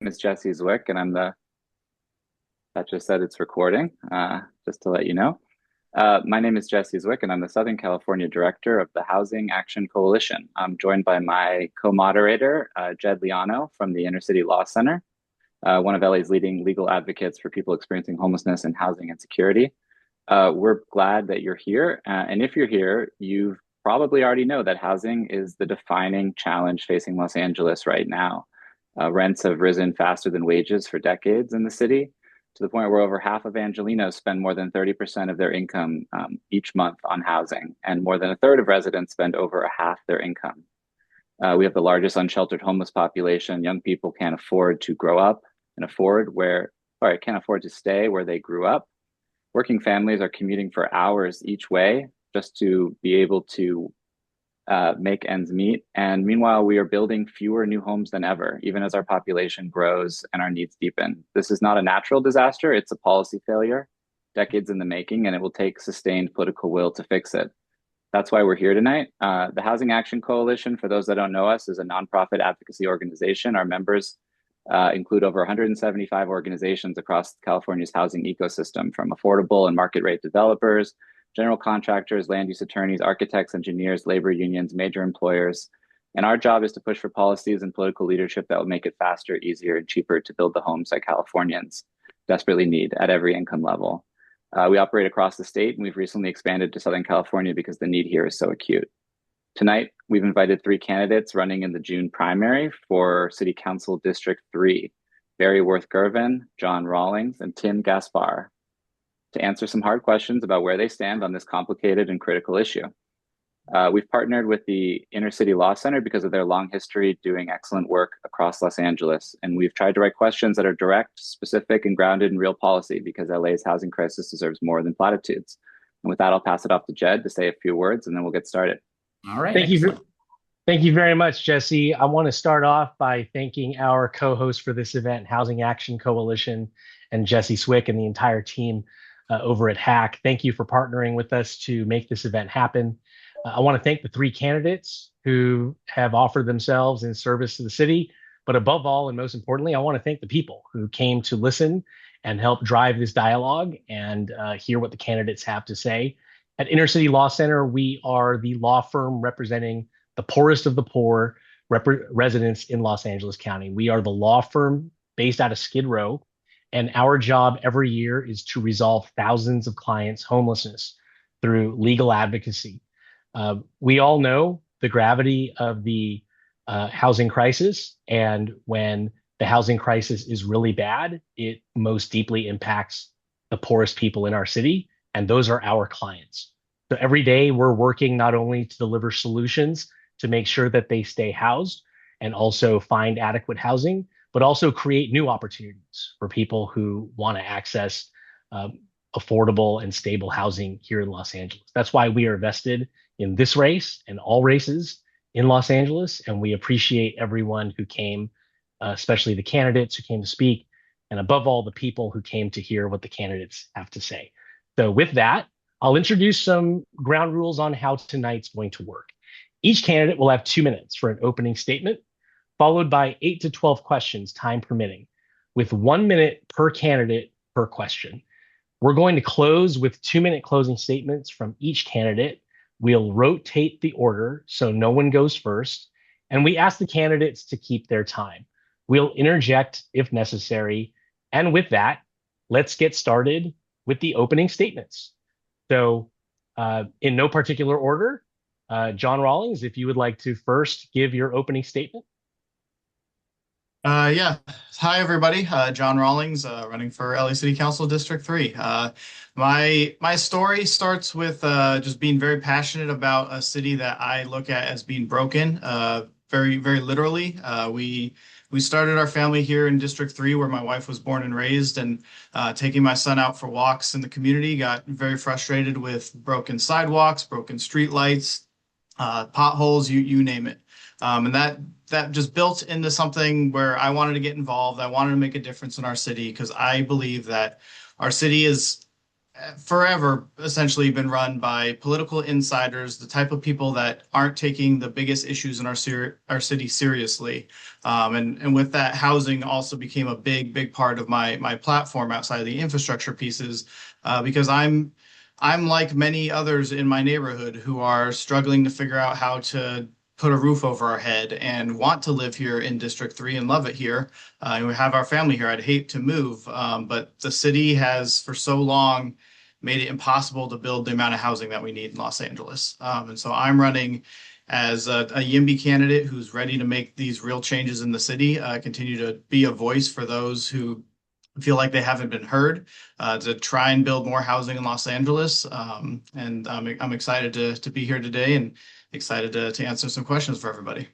name is Jesse Zwick, and that just said it's recording, just to let you know. My name is Jesse Zwick, and I'm the Southern California Director of the Housing Action Coalition. I'm joined by my co-moderator, Jed Leano from the Inner City Law Center, one of LA's leading legal advocates for people experiencing homelessness and housing insecurity. We're glad that you're here. And if you're here, you probably already know that housing is the defining challenge facing Los Angeles right now. Rents have risen faster than wages for decades in the city, to the point where over half of Angelenos spend more than 30% of their income each month on housing, and more than a third of residents spend over a half their income. We have the largest unsheltered homeless population. Young people can't afford to grow up and can't afford to stay where they grew up. Working families are commuting for hours each way just to be able to make ends meet. And meanwhile, we are building fewer new homes than ever, even as our population grows and our needs deepen. This is not a natural disaster, it's a policy failure, decades in the making, and it will take sustained political will to fix it. That's why we're here tonight. The Housing Action Coalition, for those that don't know us, is a nonprofit advocacy organization. Our members include over 175 organizations across California's housing ecosystem, from affordable and market rate developers, general contractors, land use attorneys, architects, engineers, labor unions, major employers. And our job is to push for policies and political leadership that will make it faster, easier, and cheaper to build the homes that Californians desperately need at every income level. We operate across the state, and we've recently expanded to Southern California because the need here is so acute. Tonight, we've invited three candidates running in the June primary for City Council District 3, Barry Worth-Gervin, John Rawlings, and Tim Gaspar, to answer some hard questions about where they stand on this complicated and critical issue. We've partnered with the Inner City Law Center because of their long history doing excellent work across Los Angeles. And we've tried to write questions that are direct, specific, and grounded in real policy, because LA's housing crisis deserves more than platitudes. And with that, I'll pass it off to Jed to say a few words, and then we'll get started. All right, Thank you. excellent. Thank you very much, Jesse. I want to start off by thanking our co-host for this event, Housing Action Coalition, and Jesse Zwick and the entire team over at HAC. Thank you for partnering with us to make this event happen. I want to thank the three candidates who have offered themselves in service to the city. But above all, and most importantly, I want to thank the people who came to listen and help drive this dialogue and hear what the candidates have to say. At Inner City Law Center, we are the law firm representing the poorest of the poor residents in Los Angeles County. We are the law firm based out of Skid Row, and our job every year is to resolve thousands of clients' homelessness through legal advocacy. We all know the gravity of the housing crisis, and when the housing crisis is really bad, it most deeply impacts the poorest people in our city, and those are our clients. So every day we're working not only to deliver solutions to make sure that they stay housed and also find adequate housing, but also create new opportunities for people who want to access affordable and stable housing here in Los Angeles. That's why we are vested in this race and all races in Los Angeles, and we appreciate everyone who came, especially the candidates who came to speak, and above all, the people who came to hear what the candidates have to say. So with that, I'll introduce some ground rules on how tonight's going to work. Each candidate will have 2 minutes for an opening statement, followed by 8 to 12 questions, time permitting, with 1 minute per candidate per question. We're going to close with 2-minute closing statements from each candidate. We'll rotate the order so no one goes first, and we ask the candidates to keep their time. We'll interject if necessary. And with that, let's get started with the opening statements. So in no particular order, John Rawlings, if you would like to first give your opening statement. Yeah. Hi, everybody. John Rawlings, running for LA City Council District 3. My story starts with just being very passionate about a city that I look at as being broken, very, very literally. We started our family here in District 3, where my wife was born and raised, and taking my son out for walks in the community, got very frustrated with broken sidewalks, broken street lights, potholes, you name it. And that just built into something where I wanted to get involved. I wanted to make a difference in our city because I believe that our city is forever essentially been run by political insiders, the type of people that aren't taking the biggest issues in our city seriously. And with that, housing also became a big part of my platform outside of the infrastructure pieces, because I'm like many others in my neighborhood who are struggling to figure out how to put a roof over our head and want to live here in District 3 and love it here. And we have our family here. I'd hate to move, but the city has for so long made it impossible to build the amount of housing that we need in Los Angeles. And so I'm running as a YIMBY candidate who's ready to make these real changes in the city, continue to be a voice for those who feel like they haven't been heard, to try and build more housing in Los Angeles. And I'm excited to be here today and excited to answer some questions for everybody.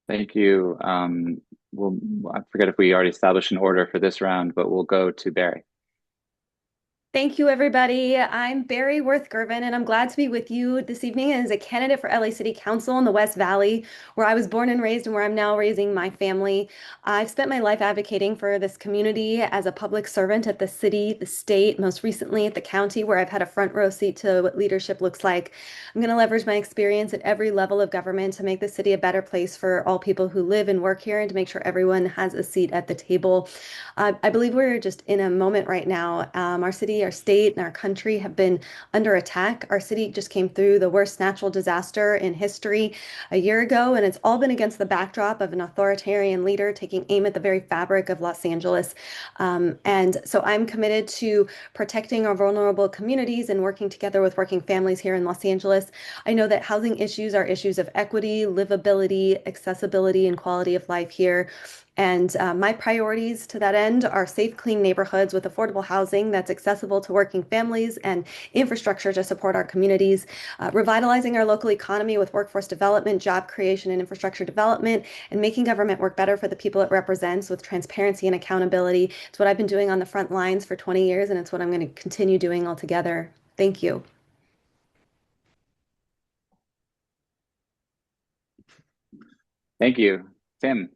Thank you. I forget if we already established an order for this round, but we'll go to Barry. Thank you, everybody. I'm Barry Worth-Gervin, and I'm glad to be with you this evening as a candidate for LA City Council in the West Valley, where I was born and raised and where I'm now raising my family. I've spent my life advocating for this community as a public servant at the city, the state, most recently at the county, where I've had a front row seat to what leadership looks like. I'm going to leverage my experience at every level of government to make the city a better place for all people who live and work here and to make sure everyone has a seat at the table. I believe we're just in a moment right now. Our city, our state, and our country have been under attack. Our city just came through the worst natural disaster in history a year ago, and it's all been against the backdrop of an authoritarian leader taking aim at the very fabric of Los Angeles. And so I'm committed to protecting our vulnerable communities and working together with working families here in Los Angeles. I know that housing issues are issues of equity, livability, accessibility, and quality of life here. And my priorities to that end are safe, clean neighborhoods with affordable housing that's accessible to working families and infrastructure to support our communities, revitalizing our local economy with workforce development, job creation, and infrastructure development, and making government work better for the people it represents with transparency and accountability. It's what I've been doing on the front lines for 20 years, and it's what I'm going to continue doing altogether. Thank you. Thank you. Tim.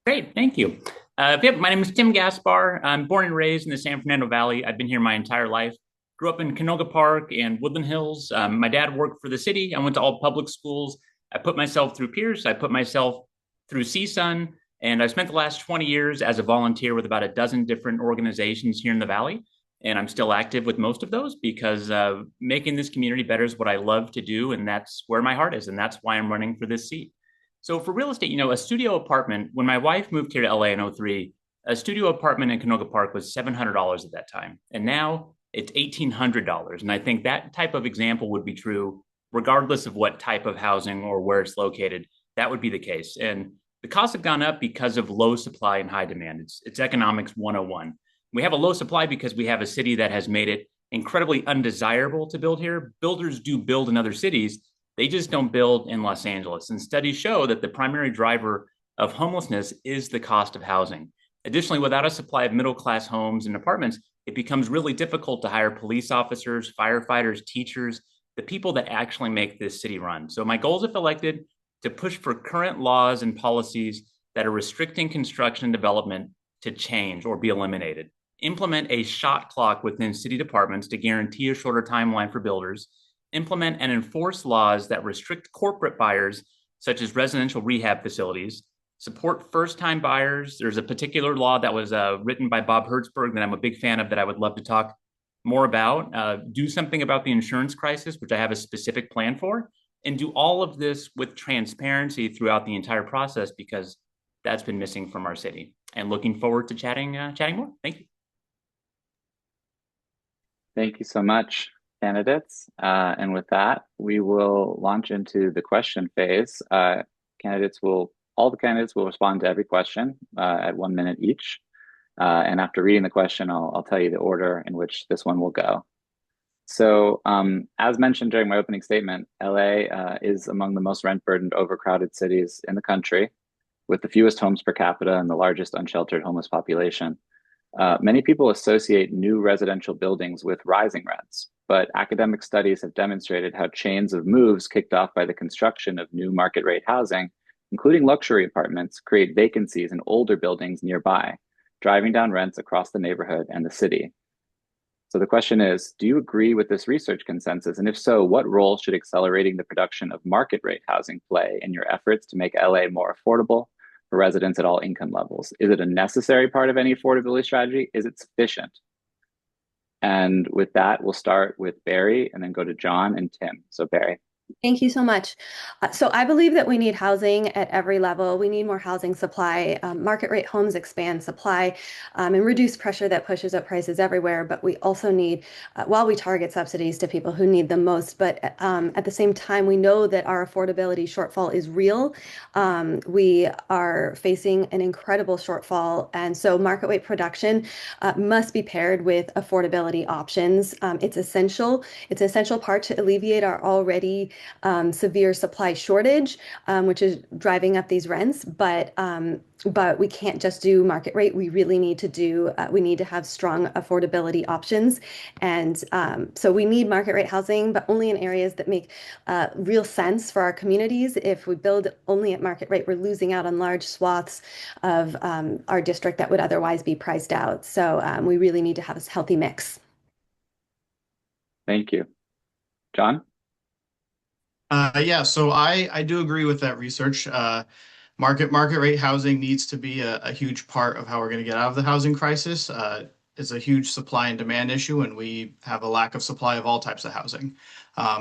Great, thank you. My name is Tim Gaspar. I'm born and raised in the San Fernando Valley. I've been here my entire life. Grew up in Canoga Park and Woodland Hills. My dad worked for the city. I went to all public schools. I put myself through Pierce. I put myself through CSUN. And I spent the last 20 years as a volunteer with about a dozen different organizations here in the Valley. And I'm still active with most of those because making this community better is what I love to do. And that's where my heart is. And that's why I'm running for this seat. So for real estate, a studio apartment, when my wife moved here to LA in 03, a studio apartment in Canoga Park was $700 at that time. And now it's $1,800. And I think that type of example would be true regardless of what type of housing or where it's located. That would be the case. And the costs have gone up because of low supply and high demand. It's economics 101. We have a low supply because we have a city that has made it incredibly undesirable to build here. Builders do build in other cities. They just don't build in Los Angeles. And studies show that the primary driver of homelessness is the cost of housing. Additionally, without a supply of middle-class homes and apartments, it becomes really difficult to hire police officers, firefighters, teachers, the people that actually make this city run. So my goal is, if elected, to push for current laws and policies that are restricting construction and development to change or be eliminated. Implement a shot clock within city departments to guarantee a shorter timeline for builders. Implement and enforce laws that restrict corporate buyers, such as residential rehab facilities, support first-time buyers. There's a particular law that was written by Bob Hertzberg that I'm a big fan of that I would love to talk more about. Do something about the insurance crisis, which I have a specific plan for, and do all of this with transparency throughout the entire process because that's been missing from our city. And looking forward to chatting more. Thank you. Thank you so much, candidates. And with that, we will launch into the question phase. All the candidates will respond to every question at 1 minute each. And after reading the question, I'll tell you the order in which this one will go. So as mentioned during my opening statement, LA is among the most rent-burdened, overcrowded cities in the country, with the fewest homes per capita and the largest unsheltered homeless population. Many people associate new residential buildings with rising rents, but academic studies have demonstrated how chains of moves kicked off by the construction of new market rate housing, including luxury apartments, create vacancies in older buildings nearby, driving down rents across the neighborhood and the city. So the question is, do you agree with this research consensus? And if so, what role should accelerating the production of market rate housing play in your efforts to make LA more affordable for residents at all income levels? Is it a necessary part of any affordability strategy? Is it sufficient? And with that, we'll start with Barry and then go to John and Tim. So Barry. Thank you so much. So I believe that we need housing at every level. We need more housing supply. Market rate homes expand supply and reduce pressure that pushes up prices everywhere. But we also need, while we target subsidies to people who need them most, but at the same time, we know that our affordability shortfall is real. We are facing an incredible shortfall. And so market rate production must be paired with affordability options. It's essential. It's an essential part to alleviate our already severe supply shortage, which is driving up these rents. But we can't just do market rate. We really need to do, we need to have strong affordability options. And so we need market rate housing, but only in areas that make real sense for our communities. If we build only at market rate, we're losing out on large swaths of our district that would otherwise be priced out. So we really need to have a healthy mix. Thank you. John? Yeah, so I do agree with that research. Market rate housing needs to be a huge part of how we're going to get out of the housing crisis. It's a huge supply and demand issue, and we have a lack of supply of all types of housing.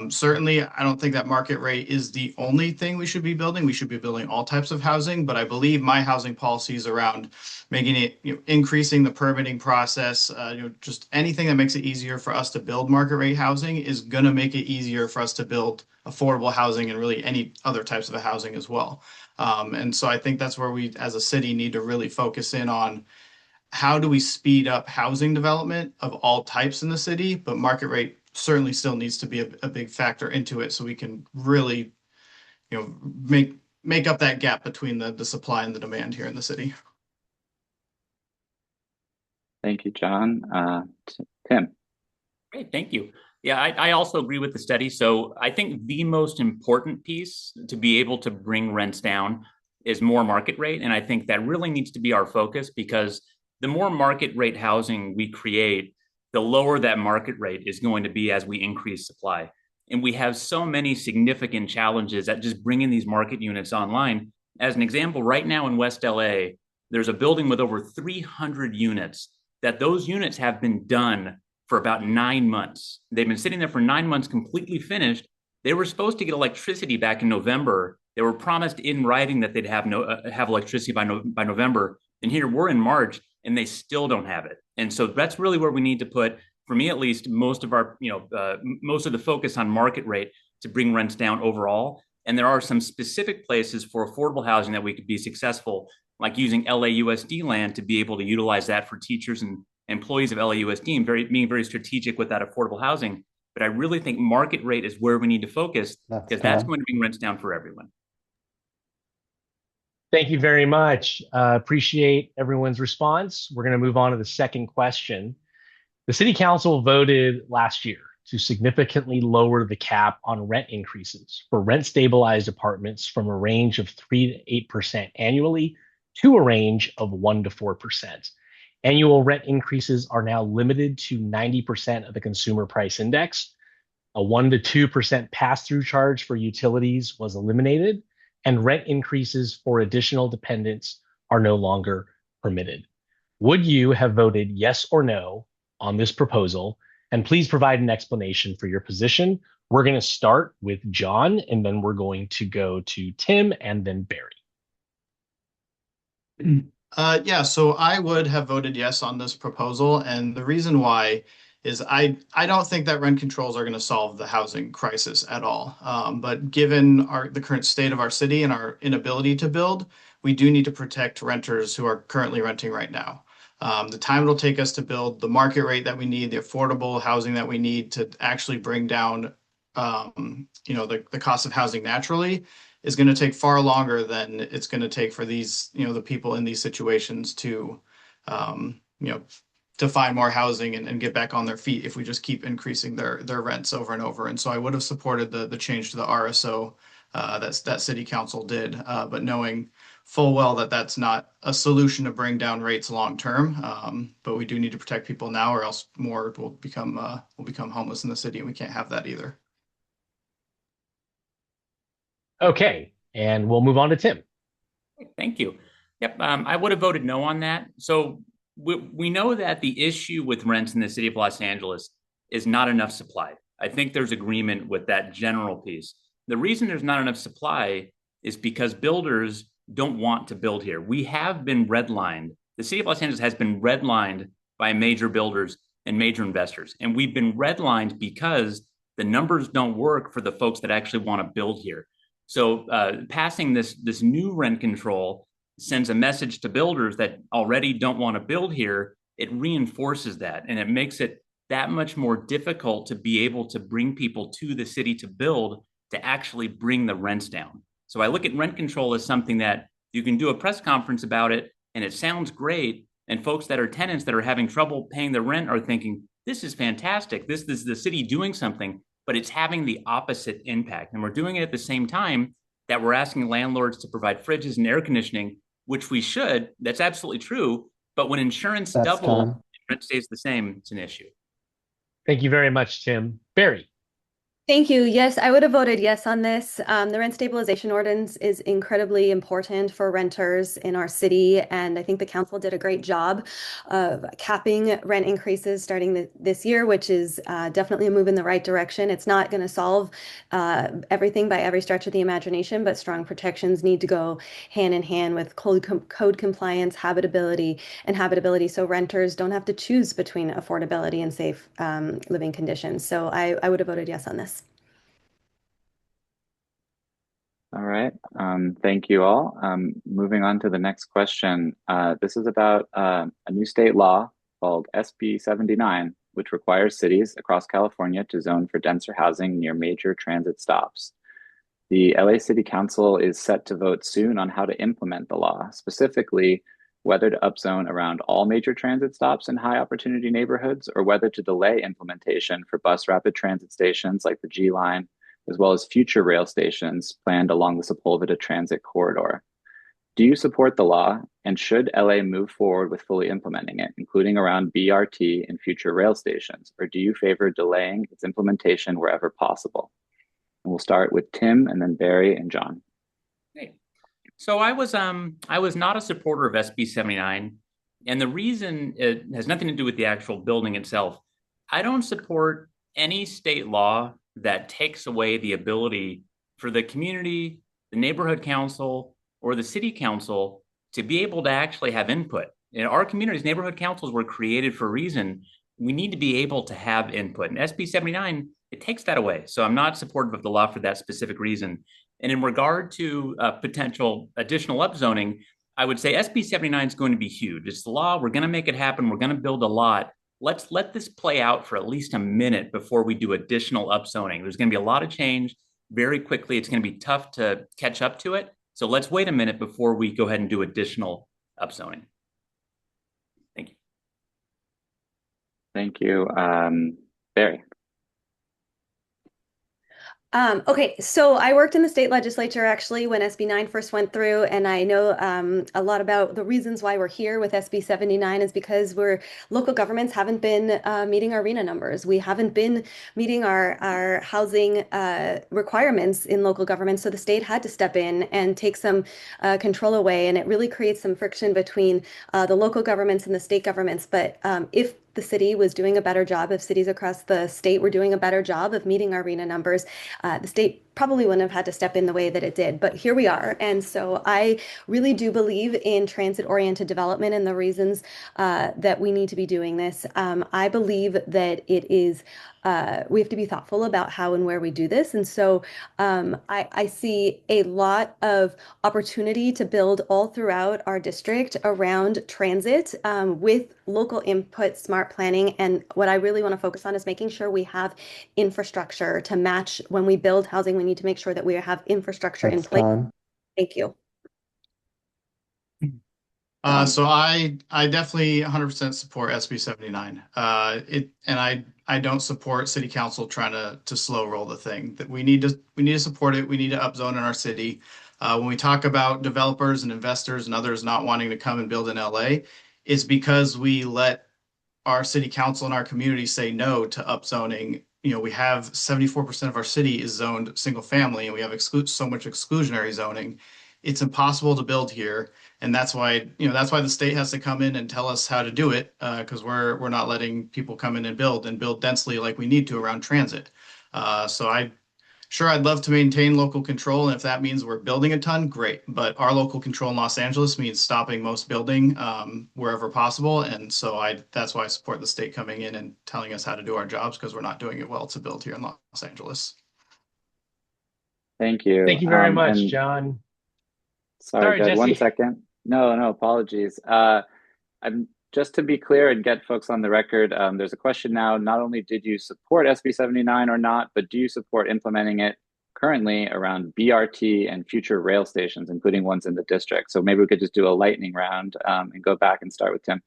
Certainly, I don't think that market rate is the only thing we should be building. We should be building all types of housing, but I believe my housing policies around making it, increasing the permitting process, just anything that makes it easier for us to build market rate housing is going to make it easier for us to build affordable housing and really any other types of housing as well. And so I think that's where we, as a city, need to really focus in on how do we speed up housing development of all types in the city, but market rate certainly still needs to be a big factor into it so we can really, make up that gap between the supply and the demand here in the city. Thank you, John. Tim. Great, thank you. Yeah, I also agree with the study. So I think the most important piece to be able to bring rents down is more market rate. And I think that really needs to be our focus, because the more market rate housing we create, the lower that market rate is going to be as we increase supply. And we have so many significant challenges at just bringing these market units online. As an example, right now in West LA, there's a building with over 300 units that those units have been done for about 9 months. They've been sitting there for 9 months completely finished. They were supposed to get electricity back in November. They were promised in writing that they'd have electricity by November. And here we're in March and they still don't have it. And so that's really where we need to put, for me at least, most of our, most of the focus on market rate to bring rents down overall. And there are some specific places for affordable housing that we could be successful, like using LAUSD land to be able to utilize that for teachers and employees of LAUSD and being very strategic with that affordable housing. But I really think market rate is where we need to focus, because that's going to bring rents down for everyone. Thank you very much. Appreciate everyone's response. We're going to move on to the second question. The City Council voted last year to significantly lower the cap on rent increases for rent stabilized apartments from a range of 3 to 8% annually to a range of 1 to 4%. Annual rent increases are now limited to 90% of the consumer price index. A 1 to 2% pass-through charge for utilities was eliminated, and rent increases for additional dependents are no longer permitted. Would you have voted yes or no on this proposal? And please provide an explanation for your position. We're going to start with John, and then we're going to go to Tim and then Barry. Yeah, so I would have voted yes on this proposal. And the reason why is I don't think that rent controls are going to solve the housing crisis at all. But given the current state of our city and our inability to build, we do need to protect renters who are currently renting right now. The time it'll take us to build the market rate that we need, the affordable housing that we need to actually bring down, the cost of housing naturally is going to take far longer than it's going to take for these, the people in these situations to, to find more housing and get back on their feet if we just keep increasing their rents over and over. And so I would have supported the change to the RSO that city council did, but knowing full well that that's not a solution to bring down rates long term. But we do need to protect people now, or else more will become homeless in the city, and we can't have that either. Okay, and we'll move on to Tim. Thank you. Yep, I would have voted no on that. So we know that the issue with rents in the city of Los Angeles is not enough supply. I think there's agreement with that general piece. The reason there's not enough supply is because builders don't want to build here. We have been redlined. The city of Los Angeles has been redlined by major builders and major investors. And we've been redlined because the numbers don't work for the folks that actually want to build here. So passing this new rent control sends a message to builders that already don't want to build here. It reinforces that, and it makes it that much more difficult to be able to bring people to the city to build, to actually bring the rents down. So I look at rent control as something that you can do a press conference about it, and it sounds great. And folks that are tenants that are having trouble paying their rent are thinking, this is fantastic. This is the city doing something, but it's having the opposite impact. And we're doing it at the same time that we're asking landlords to provide fridges and air conditioning, which we should. That's absolutely true. But when insurance doubles and rent stays the same, it's an issue. Thank you very much, Tim. Barry. Thank you. Yes, I would have voted yes on this. The rent stabilization ordinance is incredibly important for renters in our city, and I think the council did a great job of capping rent increases starting this year, which is definitely a move in the right direction. It's not going to solve everything by every stretch of the imagination, but strong protections need to go hand in hand with code compliance, habitability, so renters don't have to choose between affordability and safe living conditions. So I would have voted yes on this. All right. Thank you all. Moving on to the next question. This is about a new state law called SB 79, which requires cities across California to zone for denser housing near major transit stops. The LA City Council is set to vote soon on how to implement the law, specifically whether to upzone around all major transit stops in high opportunity neighborhoods, or whether to delay implementation for bus rapid transit stations like the G Line, as well as future rail stations planned along the Sepulveda Transit Corridor. Do you support the law, and should LA move forward with fully implementing it, including around BRT and future rail stations, or do you favor delaying its implementation wherever possible? And we'll start with Tim, and then Barry and John. Great. So I was not a supporter of SB 79, and the reason, it has nothing to do with the actual building itself. I don't support any state law that takes away the ability for the community, the neighborhood council, or the city council to be able to actually have input. In our communities, neighborhood councils were created for a reason. We need to be able to have input. And SB 79, it takes that away. So I'm not supportive of the law for that specific reason. And in regard to potential additional upzoning, I would say SB 79 is going to be huge. It's the law. We're going to make it happen. We're going to build a lot. Let's let this play out for at least a minute before we do additional upzoning. There's going to be a lot of change very quickly. It's going to be tough to catch up to it. So let's wait a minute before we go ahead and do additional upzoning. Thank you. Thank you. Barry. Okay, so I worked in the state legislature actually when SB 9 first went through, and I know a lot about the reasons why we're here with SB 79 is because local governments haven't been meeting our RHNA numbers. We haven't been meeting our housing requirements in local governments, so the state had to step in and take some control away, and it really creates some friction between the local governments and the state governments. But if the city was doing a better job, if cities across the state were doing a better job of meeting our RHNA numbers, the state probably wouldn't have had to step in the way that it did. But here we are. And so I really do believe in transit-oriented development and the reasons that we need to be doing this. I believe that it is we have to be thoughtful about how and where we do this. And so I see a lot of opportunity to build all throughout our district around transit with local input, smart planning. And what I really want to focus on is making sure we have infrastructure to match when we build housing. We need to make sure that we have infrastructure in place. Thank you. So I definitely 100% support SB 79. I don't support city council trying to slow roll the thing. That we need to support it. We need to upzone in our city. When we talk about developers and investors and others not wanting to come and build in LA, it's because we let our city council and our community say no to upzoning. We have 74% of our city is zoned single family, and we have so much exclusionary zoning. It's impossible to build here, and that's why the state has to come in and tell us how to do it, because we're not letting people come in and build densely like we need to around transit. So I'd love to maintain local control, and if that means we're building a ton, great. But our local control in Los Angeles means stopping most building wherever possible, and so that's why I support the state coming in and telling us how to do our jobs, because we're not doing it well to build here in Los Angeles. Thank you. Thank you very much, And John. sorry, Sorry, Jed, one Jesse. second. No, apologies. I'm just to be clear and get folks on the record. There's a question now. Not only did you support SB 79 or not, but do you support implementing it currently around BRT and future rail stations, including ones in the district? So maybe we could just do a lightning round and go back and start with Tim.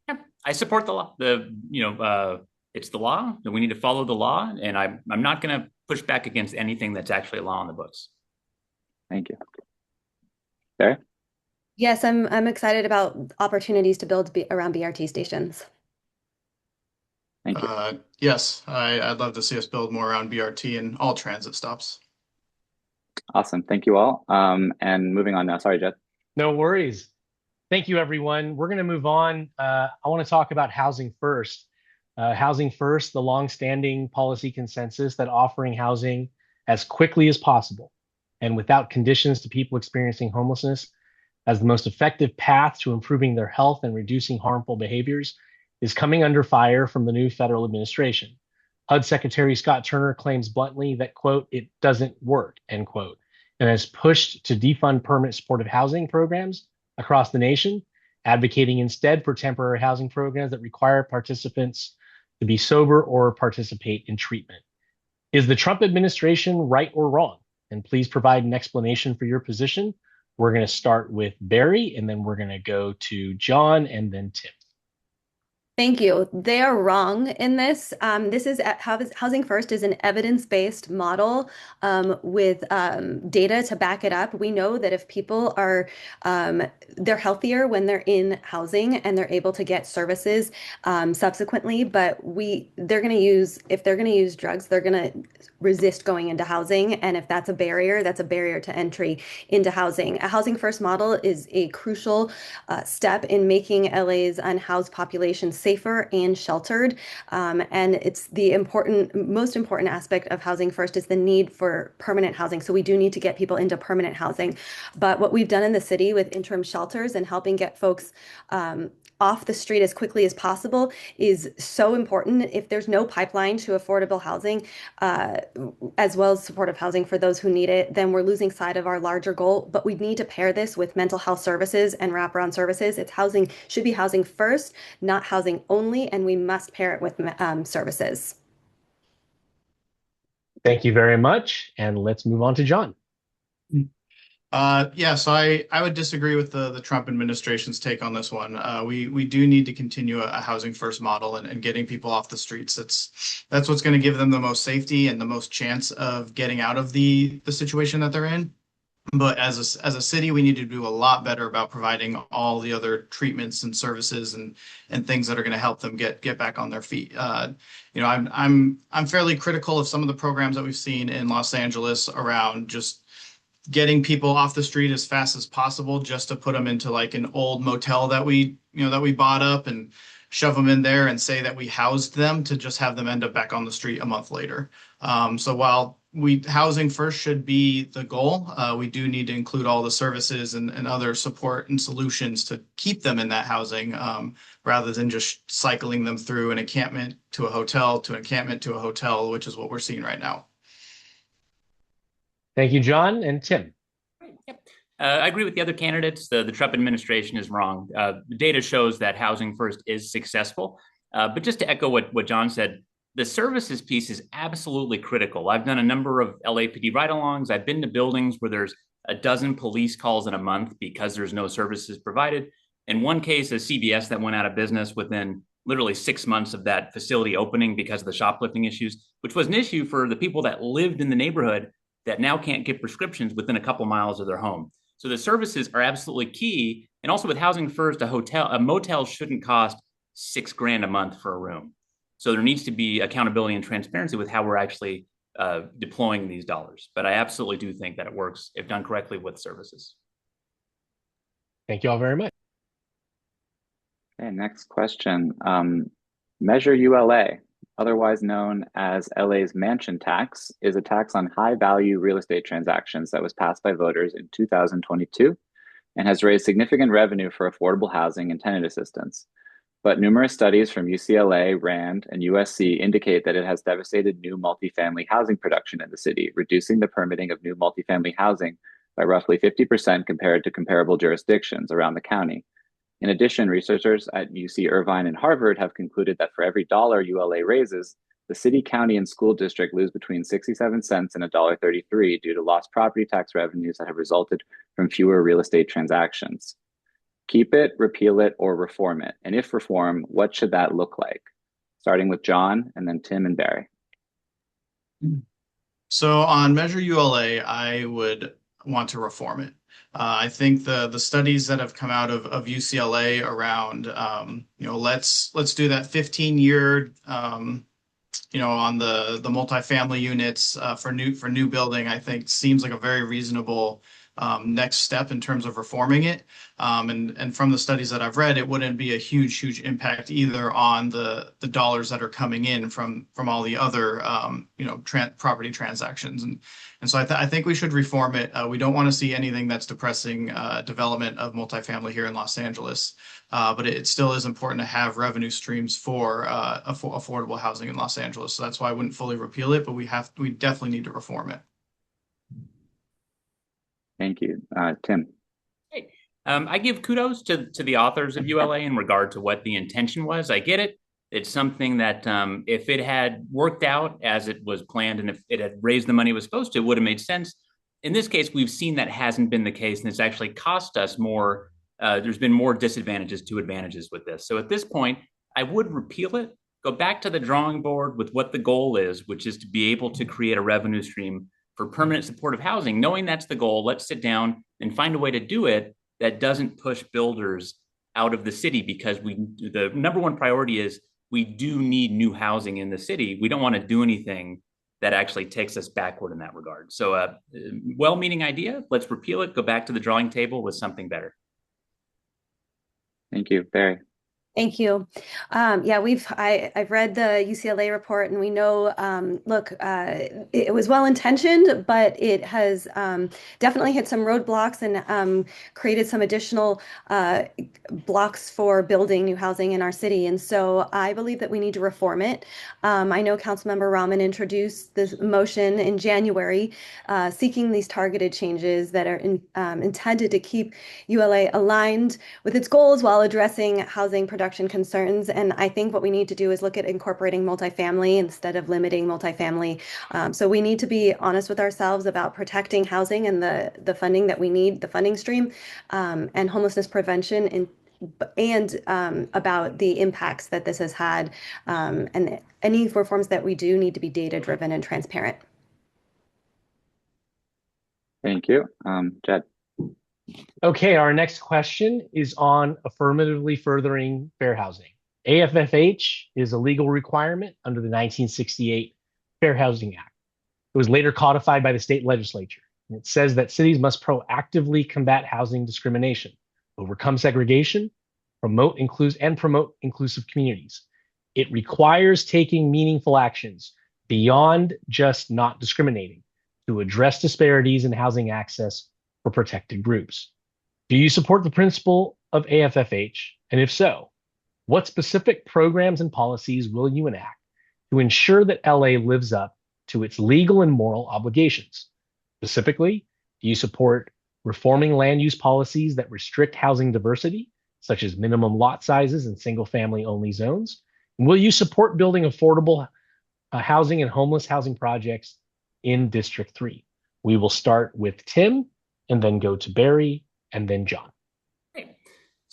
Yeah, I support the law. It's the law. We need to follow the law, and I'm not going to push back against anything that's actually a law on the books. Thank you. Barry? Yes, I'm excited about opportunities to build around BRT stations. Thank you. Yes, I'd love to see us build more around BRT and all transit stops. Awesome. Thank you all. And moving on now. Sorry, Jed. No worries. Thank you, everyone. We're going to move on. I want to talk about housing first. Housing first, the longstanding policy consensus that offering housing as quickly as possible and without conditions to people experiencing homelessness as the most effective path to improving their health and reducing harmful behaviors is coming under fire from the new federal administration. HUD Secretary Scott Turner claims bluntly that, quote, it doesn't work, end quote, and has pushed to defund permanent supportive housing programs across the nation, advocating instead for temporary housing programs that require participants to be sober or participate in treatment. Is the Trump administration right or wrong? And please provide an explanation for your position. We're going to start with Barry, and then we're going to go to John and then Tim. Thank you. They are wrong in this. This is Housing First is an evidence-based model with data to back it up. We know that if people are they're healthier when they're in housing and they're able to get services subsequently. But they're going to use drugs, they're going to resist going into housing. And if that's a barrier to entry into housing. A Housing First model is a crucial step in making LA's unhoused population safer and sheltered. And it's the most important aspect of Housing First is the need for permanent housing. So we do need to get people into permanent housing. But what we've done in the city with interim shelters and helping get folks off the street as quickly as possible is so important. If there's no pipeline to affordable housing, as well as supportive housing for those who need it, then we're losing sight of our larger goal. But we need to pair this with mental health services and wraparound services. Should be housing first, not housing only, and we must pair it with services. Thank you very much. And let's move on to John. So I would disagree with the Trump administration's take on this one. We do need to continue a housing first model and getting people off the streets. That's what's going to give them the most safety and the most chance of getting out of the situation that they're in. But as a city, we need to do a lot better about providing all the other treatments and services and things that are going to help them get back on their feet. I'm fairly critical of some of the programs that we've seen in Los Angeles around just getting people off the street as fast as possible, just to put them into like an old motel that we bought up and shove them in there and say that we housed them, to just have them end up back on the street a month later. So while housing first should be the goal, we do need to include all the services and other support and solutions to keep them in that housing, rather than just cycling them through an encampment to a hotel to an encampment to a hotel, which is what we're seeing right now. Thank you, John and Tim. Yep. I agree with the other candidates. The Trump administration is wrong. The data shows that Housing First is successful. But just to echo what John said, the services piece is absolutely critical. I've done a number of LAPD ride-alongs. I've been to buildings where there's a dozen police calls in a month because there's no services provided. In one case, a CVS that went out of business within literally 6 months of that facility opening because of the shoplifting issues, which was an issue for the people that lived in the neighborhood that now can't get prescriptions within a couple miles of their home. So the services are absolutely key. And also with Housing First, a motel shouldn't cost $6,000 a month for a room. So there needs to be accountability and transparency with how we're actually deploying these dollars. But I absolutely do think that it works if done correctly with services. Thank you all very much. Okay, next question. Measure ULA, otherwise known as LA's mansion tax, is a tax on high-value real estate transactions that was passed by voters in 2022 and has raised significant revenue for affordable housing and tenant assistance. But numerous studies from UCLA, RAND, and USC indicate that it has devastated new multifamily housing production in the city, reducing the permitting of new multifamily housing by roughly 50% compared to comparable jurisdictions around the county. In addition, researchers at UC Irvine and Harvard have concluded that for every dollar ULA raises, the city, county, and school district lose between 67 cents and $1.33 due to lost property tax revenues that have resulted from fewer real estate transactions. Keep it, repeal it, or reform it? And if reform, what should that look like? Starting with John and then Tim and Barry. So on Measure ULA, I would want to reform it. I think the studies that have come out of UCLA around, let's do that 15-year, on the multifamily units for new building, I think seems like a very reasonable next step in terms of reforming it. And from the studies that I've read, it wouldn't be a huge impact either on the dollars that are coming in from all the other property transactions. And so I think we should reform it. We don't want to see anything that's depressing development of multifamily here in Los Angeles. But it still is important to have revenue streams for affordable housing in Los Angeles. So that's why I wouldn't fully repeal it, but we definitely need to reform it. Thank you. Tim. Hey, I give kudos to the authors of ULA in regard to what the intention was. I get it. It's something that if it had worked out as it was planned and if it had raised the money it was supposed to, it would have made sense. In this case, we've seen that hasn't been the case, and it's actually cost us more. There's been more disadvantages to advantages with this. So at this point, I would repeal it, go back to the drawing board with what the goal is, which is to be able to create a revenue stream for permanent supportive housing. Knowing that's the goal, let's sit down and find a way to do it that doesn't push builders out of the city, because the number one priority is we do need new housing in the city. We don't want to do anything that actually takes us backward in that regard. So well-meaning idea, let's repeal it, go back to the drawing table with something better. Thank you, Barry. Thank you. Yeah, I've read the UCLA report, and we know, it was well intentioned, but it has definitely hit some roadblocks and created some additional blocks for building new housing in our city. And so I believe that we need to reform it. I know Councilmember Rahman introduced this motion in January, seeking these targeted changes that are intended to keep ULA aligned with its goals while addressing housing production concerns. And I think what we need to do is look at incorporating multifamily instead of limiting multifamily. So we need to be honest with ourselves about protecting housing and the funding that we need, the funding stream, and homelessness prevention, and about the impacts that this has had. And any reforms that we do need to be data-driven and transparent. Thank you. Jed. Okay, our next question is on affirmatively furthering fair housing. AFFH is a legal requirement under the 1968 Fair Housing Act. It was later codified by the state legislature. And it says that cities must proactively combat housing discrimination, overcome segregation, promote inclusive communities. It requires taking meaningful actions beyond just not discriminating to address disparities in housing access for protected groups. Do you support the principle of AFFH? And if so, what specific programs and policies will you enact to ensure that LA lives up to its legal and moral obligations? Specifically, do you support reforming land use policies that restrict housing diversity, such as minimum lot sizes and single-family only zones? And will you support building affordable housing and homeless housing projects in District 3? We will start with Tim, and then go to Barry, and then John.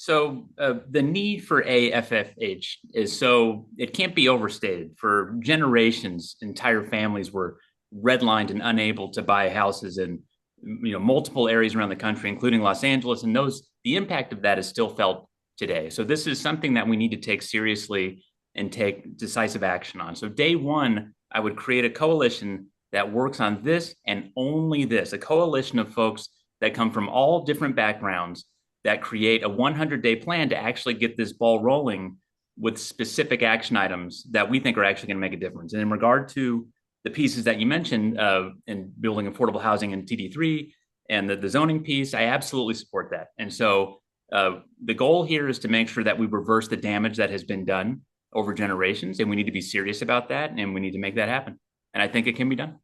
So the need for AFFH is so it can't be overstated. For generations, entire families were redlined and unable to buy houses in multiple areas around the country, including Los Angeles, and the impact of that is still felt today. So this is something that we need to take seriously and take decisive action on. So day one, I would create a coalition that works on this and only this, a coalition of folks that come from all different backgrounds that create a 100-day plan to actually get this ball rolling with specific action items that we think are actually going to make a difference. And in regard to the pieces that you mentioned in building affordable housing in TD3 and the zoning piece, I absolutely support that. And so the goal here is to make sure that we reverse the damage that has been done over generations, and we need to be serious about that, and we need to make that happen. And I think it can be done.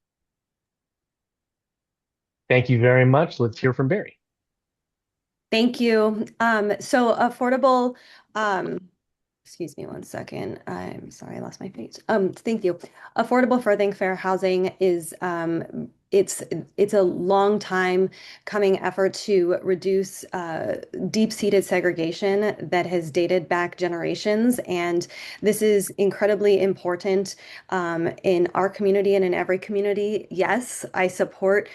Thank you very much. Let's hear from Barry. Thank you. So affordable, excuse me one second. I'm sorry, I lost my page. Thank you. Affordable Furthering Fair Housing is it's a long time coming effort to reduce deep-seated segregation that has dated back generations, and this is incredibly important in our community and in every community. Yes, I support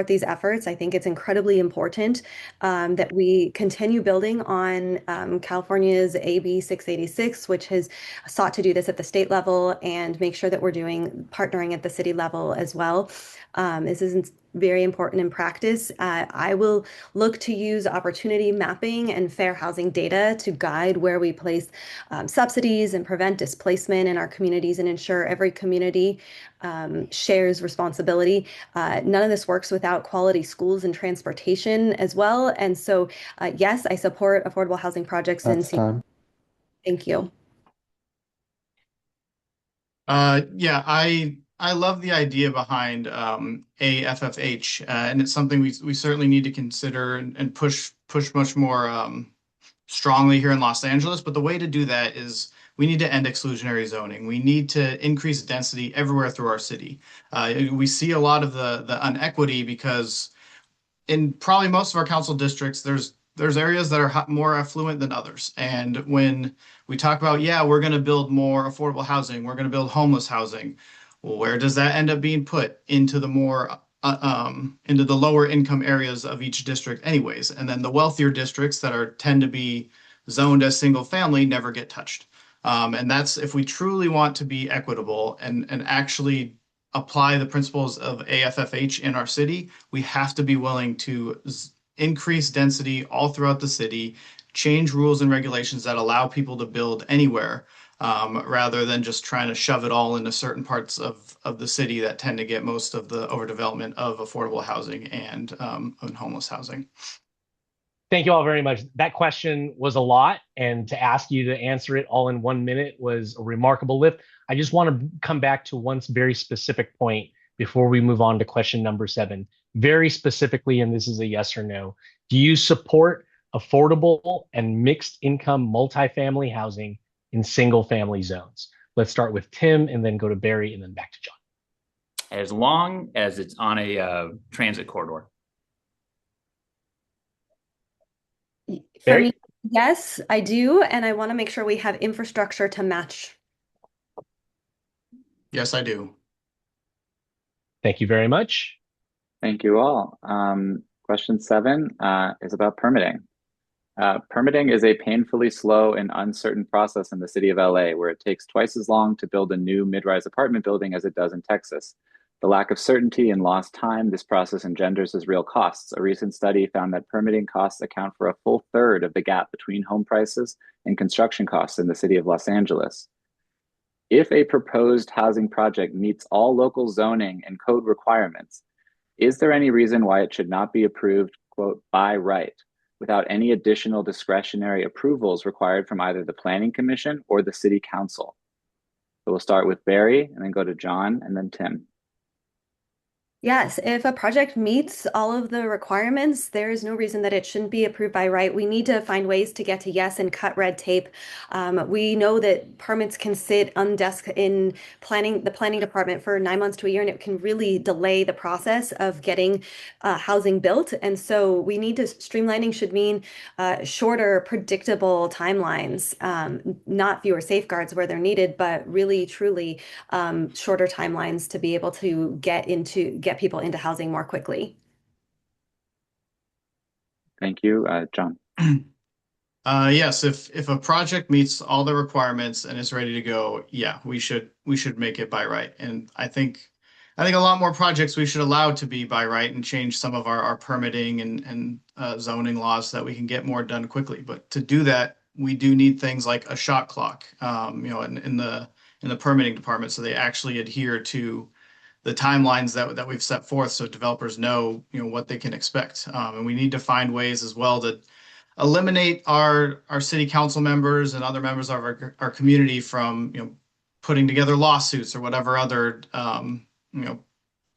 these efforts. I think it's incredibly important that we continue building on California's AB 686, which has sought to do this at the state level, and make sure that we're partnering at the city level as well. This is very important in practice. I will look to use opportunity mapping and fair housing data to guide where we place subsidies and prevent displacement in our communities and ensure every community shares responsibility. None of this works without quality schools and transportation as well. And so, yes, I support affordable housing projects. That's time. Thank you. Yeah, I love the idea behind AFFH, and it's something we certainly need to consider and push much more strongly here in Los Angeles. But the way to do that is we need to end exclusionary zoning. We need to increase density everywhere through our city. We see a lot of the inequity because in probably most of our council districts, there's areas that are more affluent than others. And when we talk about, yeah, we're going to build more affordable housing, we're going to build homeless housing, well, where does that end up being put? Into the into the lower income areas of each district anyways. And then the wealthier districts that tend to be zoned as single family never get touched. And that's if we truly want to be equitable and actually apply the principles of AFFH in our city, we have to be willing to increase density all throughout the city, change rules and regulations that allow people to build anywhere, rather than just trying to shove it all into certain parts of the city that tend to get most of the overdevelopment of affordable housing and homeless housing. Thank you all very much. That question was a lot, and to ask you to answer it all in 1 minute was a remarkable lift. I just want to come back to one very specific point before we move on to question number 7. Very specifically, and this is a yes or no. Do you support affordable and mixed income multifamily housing in single family zones? Let's start with Tim and then go to Barry and then back to John. As long as it's on a transit corridor. For me, yes, I do. And I want to make sure we have infrastructure to match. Yes, I do. Thank you very much. Thank you all. Question 7 is about permitting. Permitting is a painfully slow and uncertain process in the city of LA, where it takes twice as long to build a new mid-rise apartment building as it does in Texas. The lack of certainty and lost time this process engenders is real costs. A recent study found that permitting costs account for a full third of the gap between home prices and construction costs in the city of Los Angeles. If a proposed housing project meets all local zoning and code requirements, is there any reason why it should not be approved, quote, by right, without any additional discretionary approvals required from either the Planning Commission or the City Council? So we'll start with Barry and then go to John and then Tim. Yes, if a project meets all of the requirements, there is no reason that it shouldn't be approved by right. We need to find ways to get to yes and cut red tape. We know that permits can sit on desk in the planning department for 9 months to a year, and it can really delay the process of getting housing built. And so we need to streamlining should mean shorter, predictable timelines, not fewer safeguards where they're needed, but really, truly shorter timelines to be able to get people into housing more quickly. Thank you, John. Yes, if a project meets all the requirements and is ready to go, yeah, we should make it by right. And I think a lot more projects we should allow to be by right and change some of our permitting and zoning laws so that we can get more done quickly. But to do that, we do need things like a shot clock, in the permitting department, so they actually adhere to the timelines that we've set forth, so developers know what they can expect. And we need to find ways as well to eliminate our city council members and other members of our community from putting together lawsuits or whatever other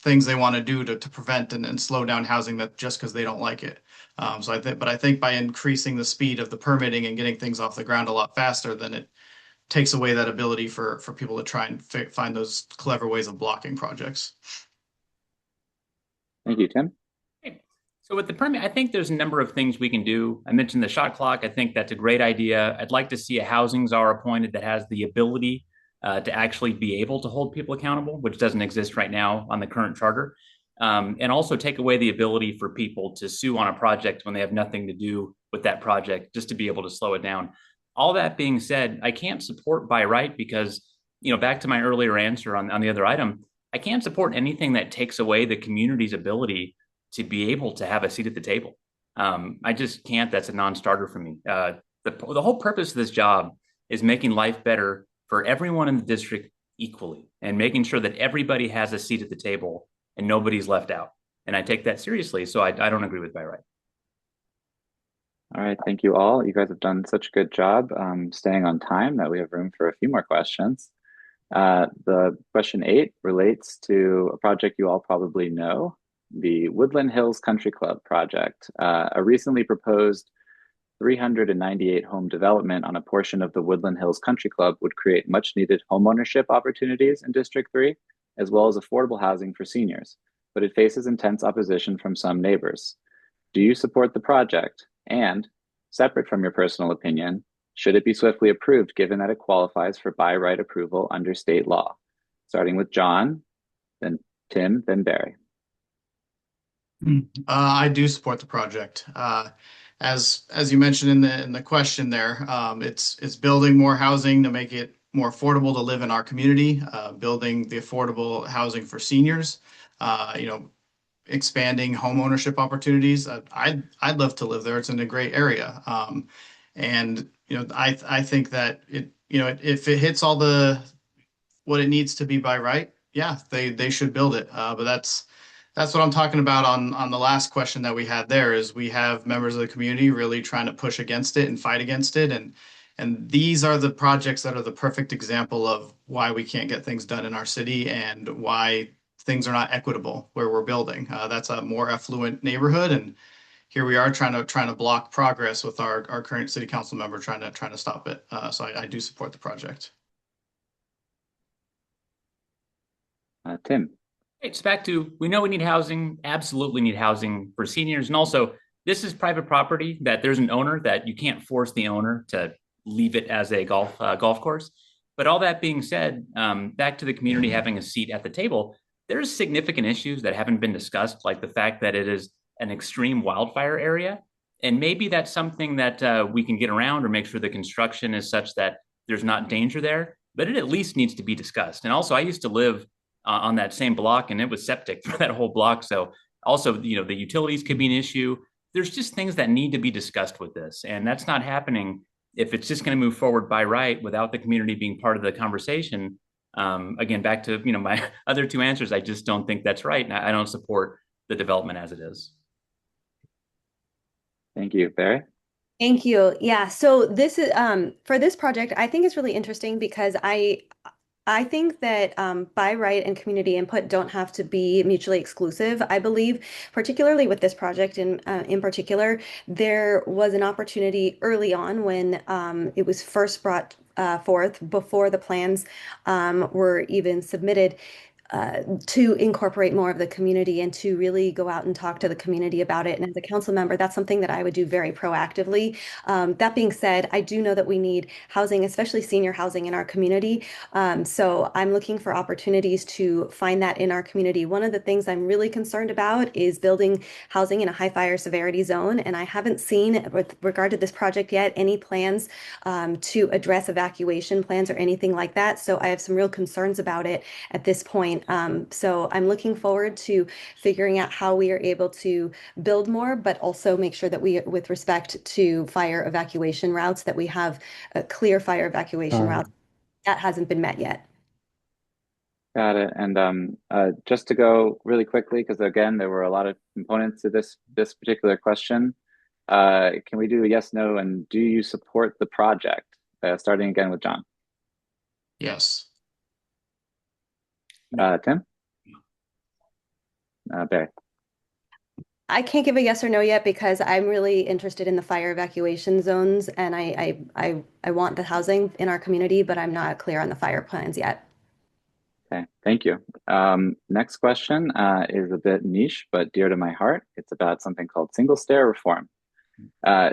things they want to do to prevent and slow down housing that just because they don't like it. But I think by increasing the speed of the permitting and getting things off the ground a lot faster, then it takes away that ability for people to try and find those clever ways of blocking projects. Thank you, Tim. So with the permit, I think there's a number of things we can do. I mentioned the shot clock. I think that's a great idea. I'd like to see a housing czar appointed that has the ability to actually be able to hold people accountable, which doesn't exist right now on the current charter. And also take away the ability for people to sue on a project when they have nothing to do with that project, just to be able to slow it down. All that being said, I can't support by right because, back to my earlier answer on the other item, I can't support anything that takes away the community's ability to be able to have a seat at the table. I just can't. That's a non-starter for me. The whole purpose of this job is making life better for everyone in the district equally and making sure that everybody has a seat at the table and nobody's left out. And I take that seriously. So I don't agree with by right. All right, thank you all. You guys have done such a good job staying on time that we have room for a few more questions. The question 8 relates to a project you all probably know, the Woodland Hills Country Club project, a recently proposed 398 home development on a portion of the Woodland Hills Country Club would create much needed homeownership opportunities in District 3, as well as affordable housing for seniors, but it faces intense opposition from some neighbors. Do you support the project? And, separate from your personal opinion, should it be swiftly approved given that it qualifies for by right approval under state law? Starting with John, then Tim, then Barry. I do support the project. As you mentioned in the question there, it's building more housing to make it more affordable to live in our community, building the affordable housing for seniors, expanding home ownership opportunities. I'd love to live there. It's in a great area. And I think that if it hits all what it needs to be by right, yeah, they should build it. But that's what I'm talking about on the last question that we had there, is we have members of the community really trying to push against it and fight against it. And these are the projects that are the perfect example of why we can't get things done in our city and why things are not equitable where we're building. That's a more affluent neighborhood, and here we are trying to block progress with our current city council member trying to stop it. So I do support the project. Tim. It's back to, we know we need housing, absolutely need housing for seniors. And also, this is private property that there's an owner that you can't force the owner to leave it as a golf course. But all that being said, back to the community having a seat at the table, there's significant issues that haven't been discussed, like the fact that it is an extreme wildfire area. And maybe that's something that we can get around or make sure the construction is such that there's not danger there, but it at least needs to be discussed. And also, I used to live on that same block, and it was septic for that whole block. So also, the utilities could be an issue. There's just things that need to be discussed with this, and that's not happening if it's just going to move forward by right without the community being part of the conversation. Again, back to my other two answers, I just don't think that's right, and I don't support the development as it is. Thank you, Barry. Thank you. Yeah. So this is for this project, I think it's really interesting because I think that by right and community input don't have to be mutually exclusive. I believe, particularly with this project in particular, there was an opportunity early on when it was first brought forth before the plans were even submitted to incorporate more of the community and to really go out and talk to the community about it. And as a council member, that's something that I would do very proactively. That being said, I do know that we need housing, especially senior housing in our community. So I'm looking for opportunities to find that in our community. One of the things I'm really concerned about is building housing in a high fire severity zone. And I haven't seen, with regard to this project yet, any plans to address evacuation plans or anything like that. So I have some real concerns about it at this point. So I'm looking forward to figuring out how we are able to build more, but also make sure that we, with respect to fire evacuation routes, that we have a clear fire evacuation routes. That hasn't been met yet. Got it. And just to go really quickly, because again, there were a lot of components to this particular question. Can we do a yes, no, and do you support the project? Starting again with John. Yes. Tim? Barry? I can't give a yes or no yet because I'm really interested in the fire evacuation zones and I want the housing in our community, but I'm not clear on the fire plans yet. Okay, thank you. Next question is a bit niche, but dear to my heart. It's about something called single stair reform.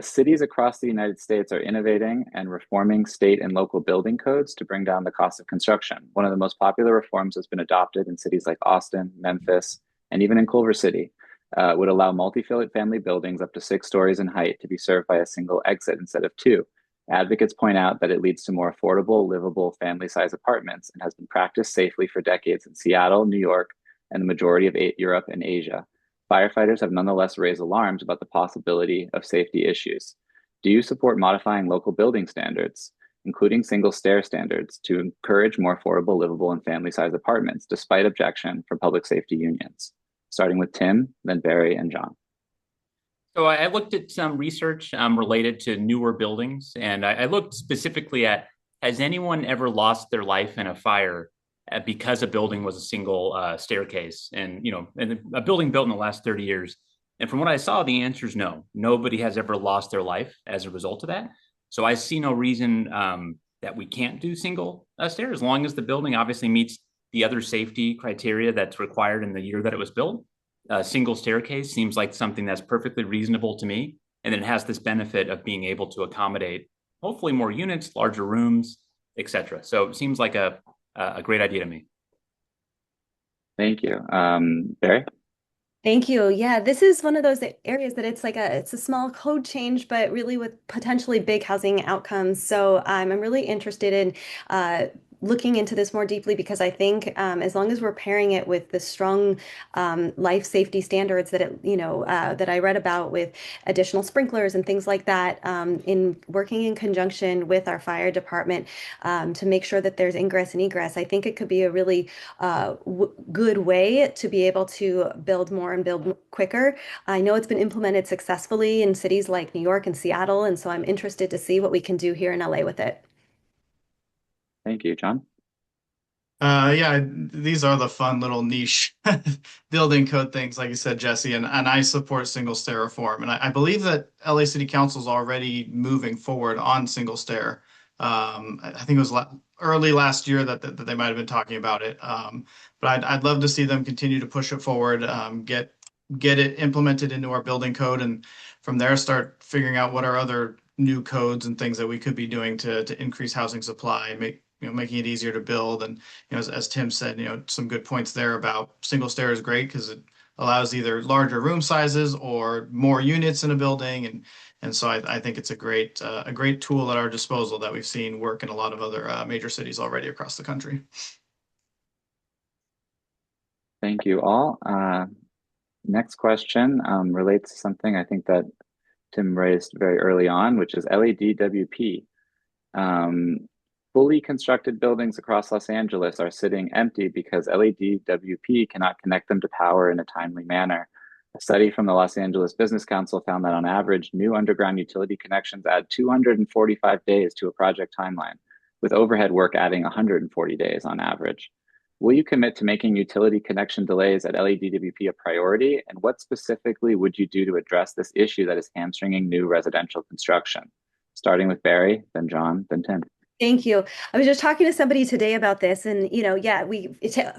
Cities across the United States are innovating and reforming state and local building codes to bring down the cost of construction. One of the most popular reforms has been adopted in cities like Austin, Memphis, and even in Culver City. Would allow multi-family buildings up to 6 stories in height to be served by a single exit instead of 2. Advocates point out that it leads to more affordable, livable, family-size apartments and has been practiced safely for decades in Seattle, New York, and the majority of Europe and Asia. Firefighters have nonetheless raised alarms about the possibility of safety issues. Do you support modifying local building standards, including single stair standards, to encourage more affordable, livable, and family-size apartments, despite objection from public safety unions? Starting with Tim, then Barry, and John. So I looked at some research related to newer buildings, and I looked specifically at, has anyone ever lost their life in a fire because a building was a single staircase, and a building built in the last 30 years. And from what I saw, the answer is no. Nobody has ever lost their life as a result of that. So I see no reason that we can't do single stair, as long as the building obviously meets the other safety criteria that's required in the year that it was built. A single staircase seems like something that's perfectly reasonable to me. And then it has this benefit of being able to accommodate hopefully more units, larger rooms, etc. So it seems like a great idea to me. Thank you. Barry? Thank you. Yeah, this is one of those areas that it's a small code change, but really with potentially big housing outcomes. So I'm really interested in looking into this more deeply because I think as long as we're pairing it with the strong life safety standards that that I read about with additional sprinklers and things like that, in working in conjunction with our fire department to make sure that there's ingress and egress, I think it could be a really good way to be able to build more and build quicker. I know it's been implemented successfully in cities like New York and Seattle, and so I'm interested to see what we can do here in LA with it. Thank you, John. Yeah, these are the fun little niche building code things, like you said, Jesse, and I support single stair reform. And I believe that LA City Council is already moving forward on single stair. I think it was early last year that they might have been talking about it. But I'd love to see them continue to push it forward, get it implemented into our building code, and from there start figuring out what are other new codes and things that we could be doing to increase housing supply and making it easier to build. And as Tim said, some good points there about single stair is great because it allows either larger room sizes or more units in a building, and so I think it's a great tool at our disposal that we've seen work in a lot of other major cities already across the country. Thank you all. Next question relates to something I think that Tim raised very early on, which is LEDWP. Fully constructed buildings across Los Angeles are sitting empty because LEDWP cannot connect them to power in a timely manner. A study from the Los Angeles Business Council found that on average, new underground utility connections add 245 days to a project timeline. with overhead work adding 140 days on average. Will you commit to making utility connection delays at LADWP a priority? And what specifically would you do to address this issue that is hamstringing new residential construction? Starting with Barry, then John, then Tim. Thank you. I was just talking to somebody today about this, and yeah,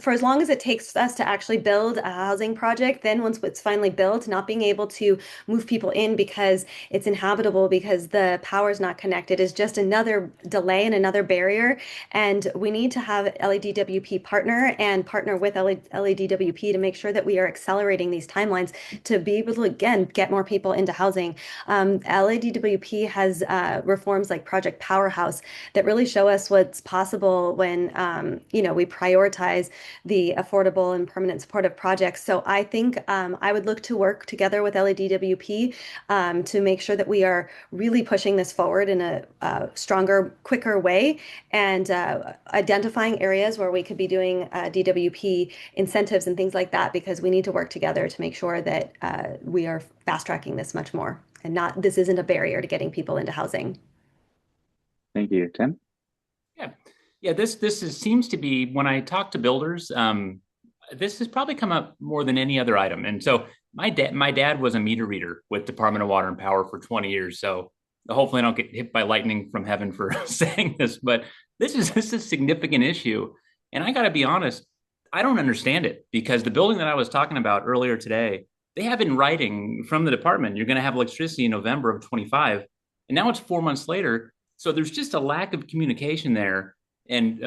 for as long as it takes us to actually build a housing project, then once it's finally built, not being able to move people in because it's inhabitable because the power is not connected is just another delay and another barrier. And we need to have LADWP partner and partner with LADWP to make sure that we are accelerating these timelines to be able to again get more people into housing. LADWP has reforms like Project Powerhouse that really show us what's possible when we prioritize the affordable and permanent supportive projects. So I think I would look to work together with LADWP to make sure that we are really pushing this forward in a stronger, quicker way and identifying areas where we could be doing DWP incentives and things like that because we need to work together to make sure that we are fast tracking this much more and not this isn't a barrier to getting people into housing. Thank you, Tim. Yeah. Seems to be when I talk to builders. This has probably come up more than any other item. And so my dad was a meter reader with Department of Water and Power for 20 years. So hopefully I don't get hit by lightning from heaven for saying this, but this is a significant issue. And I got to be honest, I don't understand it because the building that I was talking about earlier today, they have in writing from the department, you're going to have electricity in November of 25. And now it's 4 months later. So there's just a lack of communication there. And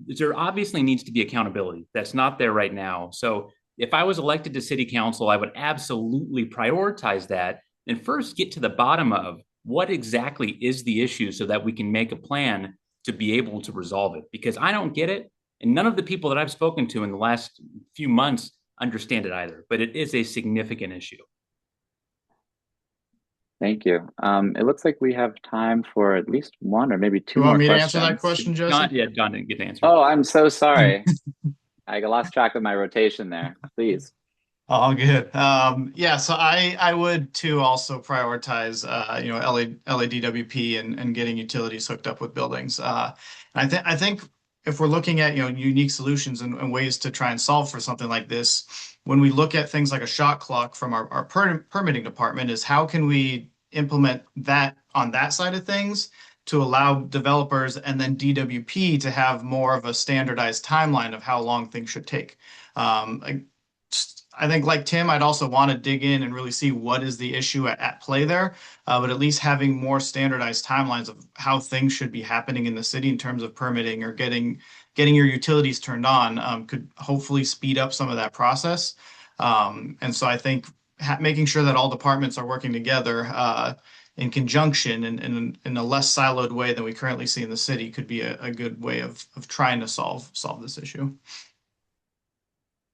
there obviously needs to be accountability. That's not there right now. So if I was elected to city council, I would absolutely prioritize that and first get to the bottom of what exactly is the issue so that we can make a plan to be able to resolve it. Because I don't get it. And none of the people that I've spoken to in the last few months understand it either. But it is a significant issue. Thank you. It looks like we have time for at least one or maybe two You more want me to questions. answer that question, Jesse? John didn't get to answer. Oh, I'm so sorry. I lost track of my rotation there. Please. All good. Yeah, so I would too also prioritize LADWP and getting utilities hooked up with buildings. I think if we're looking at unique solutions and ways to try and solve for something like this, when we look at things like a shot clock from our permitting department, is how can we implement that on that side of things to allow developers and then DWP to have more of a standardized timeline of how long things should take. I think like Tim, I'd also want to dig in and really see what is the issue at play there. But at least having more standardized timelines of how things should be happening in the city in terms of permitting or getting your utilities turned on could hopefully speed up some of that process. And so I think making sure that all departments are working together in conjunction and in a less siloed way than we currently see in the city could be a good way of trying to solve this issue.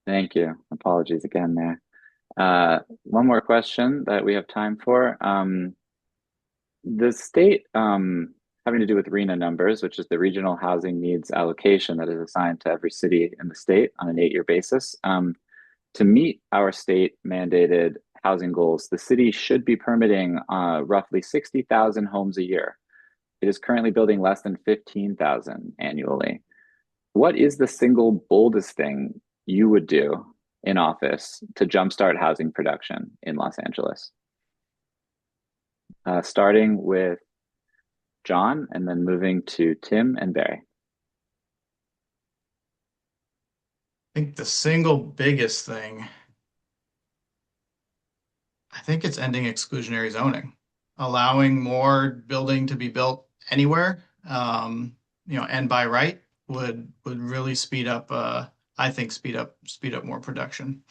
Thank you. Apologies again there. One more question that we have time for. The state having to do with RHNA numbers, which is the Regional Housing Needs Allocation that is assigned to every city in the state on an 8-year basis. To meet our state mandated housing goals, the city should be permitting roughly 60,000 homes a year. It is currently building less than 15,000 annually. What is the single boldest thing you would do in office to jumpstart housing production in Los Angeles? Starting with John and then moving to Tim and Barry. I think the single biggest thing, I think it's ending exclusionary zoning, allowing more building to be built anywhere, and by right would really speed up. I think speed up more production.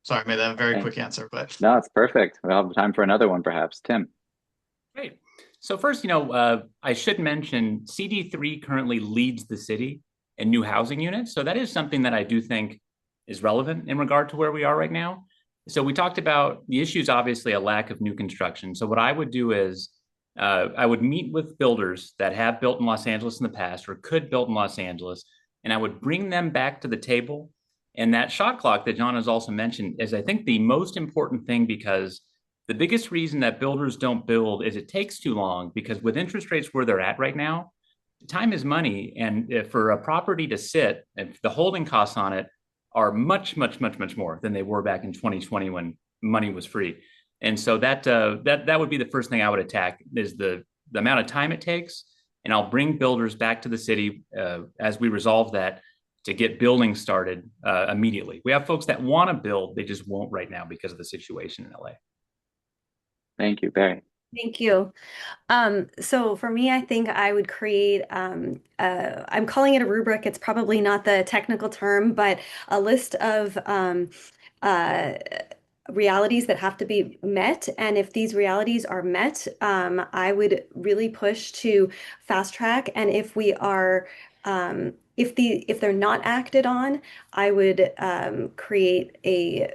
Sorry, I made that a very quick answer, but no, it's perfect. We'll have time for another one, perhaps. Tim. Great. So first, I should mention CD3 currently leads the city in new housing units. So that is something that I do think is relevant in regard to where we are right now. So we talked about the issue is obviously a lack of new construction. So what I would do is I would meet with builders that have built in Los Angeles in the past or could build in Los Angeles, and I would bring them back to the table. And that shot clock that John has also mentioned is, I think, the most important thing because The biggest reason that builders don't build is it takes too long because with interest rates where they're at right now, time is money. And if for a property to sit, if the holding costs on it are much, much, much, much more than they were back in 2020 when money was free. And so that would be the first thing I would attack is the amount of time it takes. And I'll bring builders back to the city as we resolve that to get building started immediately. We have folks that want to build, they just won't right now because of the situation in LA. Thank you, Barry. Thank you. So for me, I think I would create, I'm calling it a rubric. It's probably not the technical term, but a list of uh, realities that have to be met. And if these realities are met, I would really push to fast track. And if we are, if they're not acted on, I would create a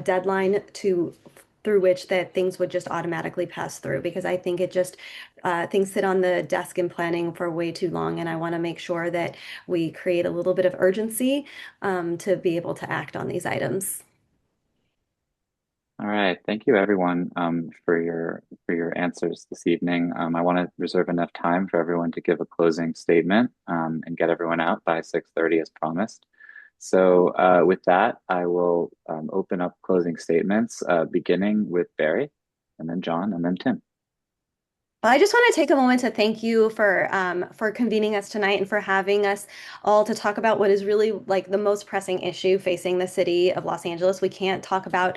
deadline to through which that things would just automatically pass through because I think it just things sit on the desk in planning for way too long, and I want to make sure that we create a little bit of urgency to be able to act on these items. All right, thank you everyone for your answers this evening. I want to reserve enough time for everyone to give a closing statement and get everyone out by 6:30 as promised. So with that, I will open up closing statements, beginning with Barry, and then John, and then Tim. Well, I just want to take a moment to thank you for convening us tonight and for having us all to talk about what is really like the most pressing issue facing the city of Los Angeles. We can't talk about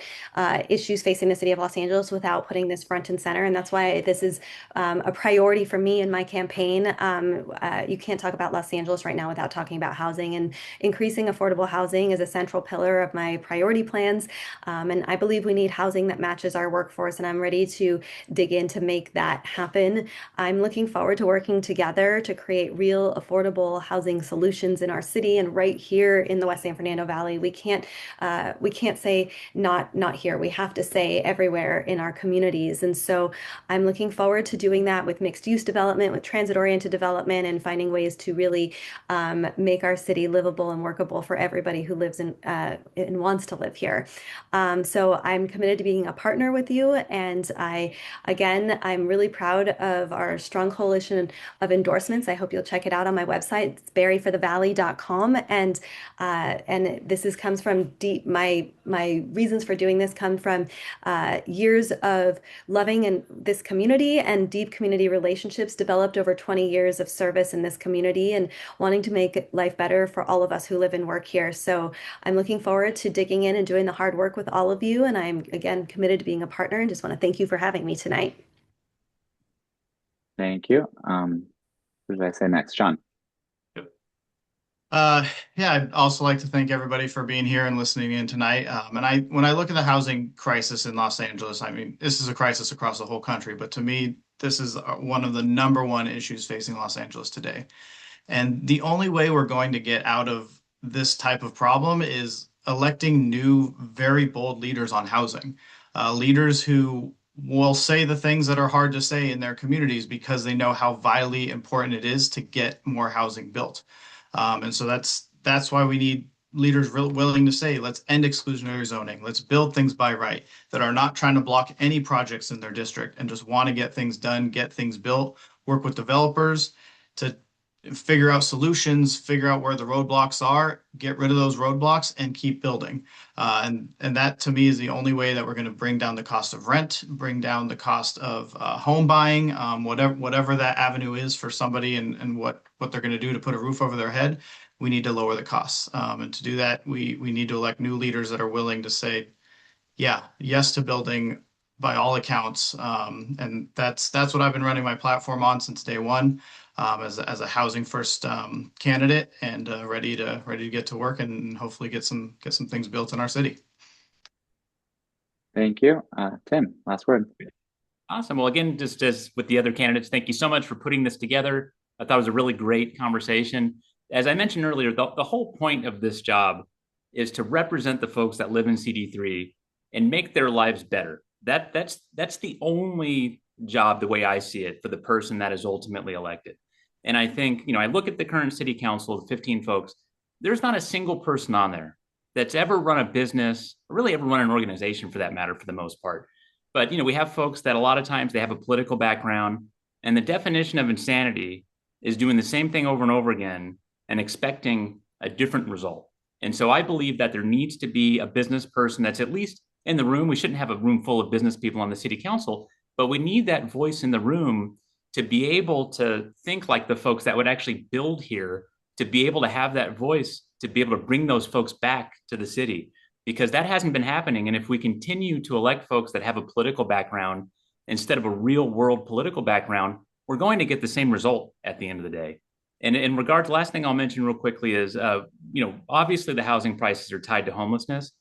issues facing the city of Los Angeles without putting this front and center, and that's why this is a priority for me in my campaign. You can't talk about Los Angeles right now without talking about housing, and increasing affordable housing is a central pillar of my priority plans. And I believe we need housing that matches our workforce, and I'm ready to dig in to make that happen. I'm looking forward to working together to create real affordable housing solutions in our city and right here in the West San Fernando Valley. We can't say not here. We have to say everywhere in our communities. And so I'm looking forward to doing that with mixed use development, with transit oriented development, and finding ways to really make our city livable and workable for everybody who lives in and wants to live here. So I'm committed to being a partner with you, and I'm really proud of our strong coalition of endorsements. I hope you'll check it out on my website. It's berryforthevalley.com. And comes from deep, my reasons for doing this come from years of loving in this community and deep community relationships developed over 20 years of service in this community and wanting to make life better for all of us who live and work here. So I'm looking forward to digging in and doing the hard work with all of you. And I'm again committed to being a partner and just want to thank you for having me tonight. Thank you. Who did I say next? John. Yeah, I'd also like to thank everybody for being here and listening in tonight. When I look at the housing crisis in Los Angeles, I mean, this is a crisis across the whole country, but to me, this is one of the number one issues facing Los Angeles today. And the only way we're going to get out of this type of problem is electing new, very bold leaders on housing, leaders who will say the things that are hard to say in their communities because they know how vitally important it is to get more housing built. And so that's why we need leaders willing to say, let's end exclusionary zoning. Let's build things by right that are not trying to block any projects in their district and just want to get things done, get things built, work with developers to figure out solutions, figure out where the roadblocks are, get rid of those roadblocks and keep building. And that to me is the only way that we're going to bring down the cost of rent, bring down the cost of home buying, whatever that avenue is for somebody and what they're going to do to put a roof over their head. We need to lower the costs. And to do that, we need to elect new leaders that are willing to say, yes to building by all accounts. And that's what I've been running my platform on since day one. As a housing first candidate and ready to get to work and hopefully get some things built in our city. Thank you. Tim, last word. Awesome. Well, again, just as with the other candidates, thank you so much for putting this together. I thought it was a really great conversation. As I mentioned earlier, the whole point of this job is to represent the folks that live in CD3 and make their lives better. That's the only job, the way I see it, for the person that is ultimately elected. And I think, I look at the current city council, the 15 folks, there's not a single person on there that's ever run a business, or really ever run an organization for that matter, for the most part, But, we have folks that a lot of times they have a political background, and the definition of insanity is doing the same thing over and over again and expecting a different result. And so I believe that there needs to be a business person that's at least in the room. We shouldn't have a room full of business people on the city council, but we need that voice in the room to be able to think like the folks that would actually build here, to be able to have that voice, to be able to bring those folks back to the city, because that hasn't been happening. And if we continue to elect folks that have a political background instead of a real world political background, we're going to get the same result at the end of the day. And in regards, last thing I'll mention real quickly is, obviously the housing prices are tied to homelessness,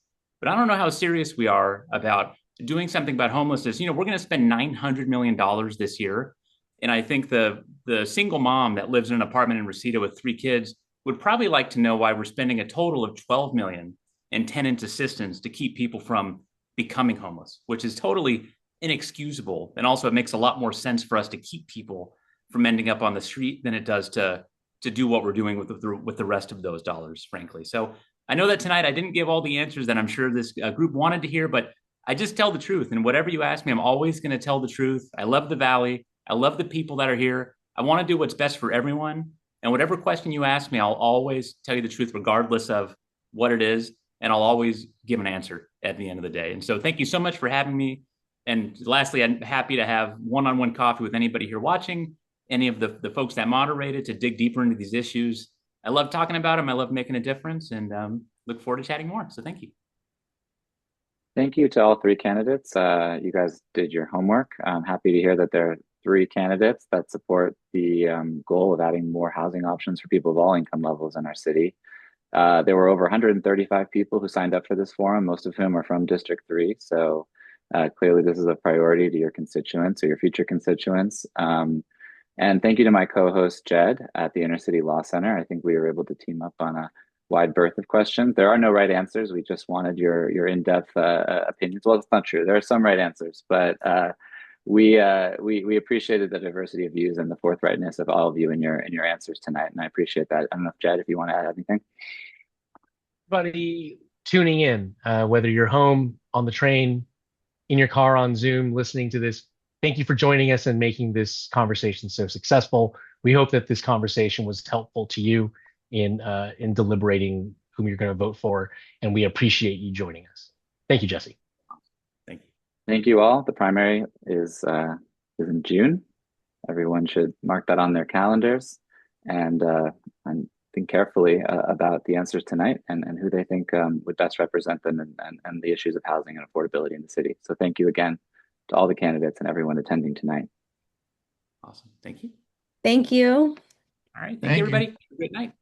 but I don't know how serious we are about doing something about homelessness. We're going to spend $900 million this year. And I think the single mom that lives in an apartment in Reseda with 3 kids would probably like to know why we're spending a total of $12 million in tenant assistance to keep people from becoming homeless, which is totally inexcusable. And also it makes a lot more sense for us to keep people from ending up on the street than it does to do what we're doing with the rest of those dollars, frankly. So I know that tonight I didn't give all the answers that I'm sure this group wanted to hear, but I just tell the truth. And whatever you ask me, I'm always going to tell the truth. I love the Valley. I love the people that are here. I want to do what's best for everyone. And whatever question you ask me, I'll always tell you the truth, regardless of what it is. And I'll always give an answer at the end of the day. And so thank you so much for having me. And lastly, I'm happy to have one-on-one coffee with anybody here watching, any of the folks that moderated, to dig deeper into these issues. I love talking about them. I love making a difference, and look forward to chatting more. So thank you. Thank you to all 3 candidates. You guys did your homework. I'm happy to hear that there are 3 candidates that support the goal of adding more housing options for people of all income levels in our city. There were over 135 people who signed up for this forum, most of whom are from District 3. So clearly this is a priority to your constituents or your future constituents. And thank you to my co-host, Jed, at the Inner City Law Center. I think we were able to team up on a wide berth of questions. There are no right answers. We just wanted your in-depth opinions. Well, it's not true. There are some right answers, but we appreciated the diversity of views and the forthrightness of all of you in your answers tonight, and I appreciate that. I don't know if Jed, if you want to add anything. Everybody tuning in, whether you're home, on the train, in your car, on Zoom, listening to this, thank you for joining us and making this conversation so successful. We hope that this conversation was helpful to you in deliberating whom you're going to vote for, and we appreciate you joining us. Thank you, Jesse. Thank you. Thank you all. The primary is in June. Everyone should mark that on their calendars and think carefully about the answers tonight and who they think would best represent them and the issues of housing and affordability in the city. So thank you again to all the candidates and everyone attending tonight. Awesome. Thank you. Thank you. All right. Thank you, everybody. Have a great night.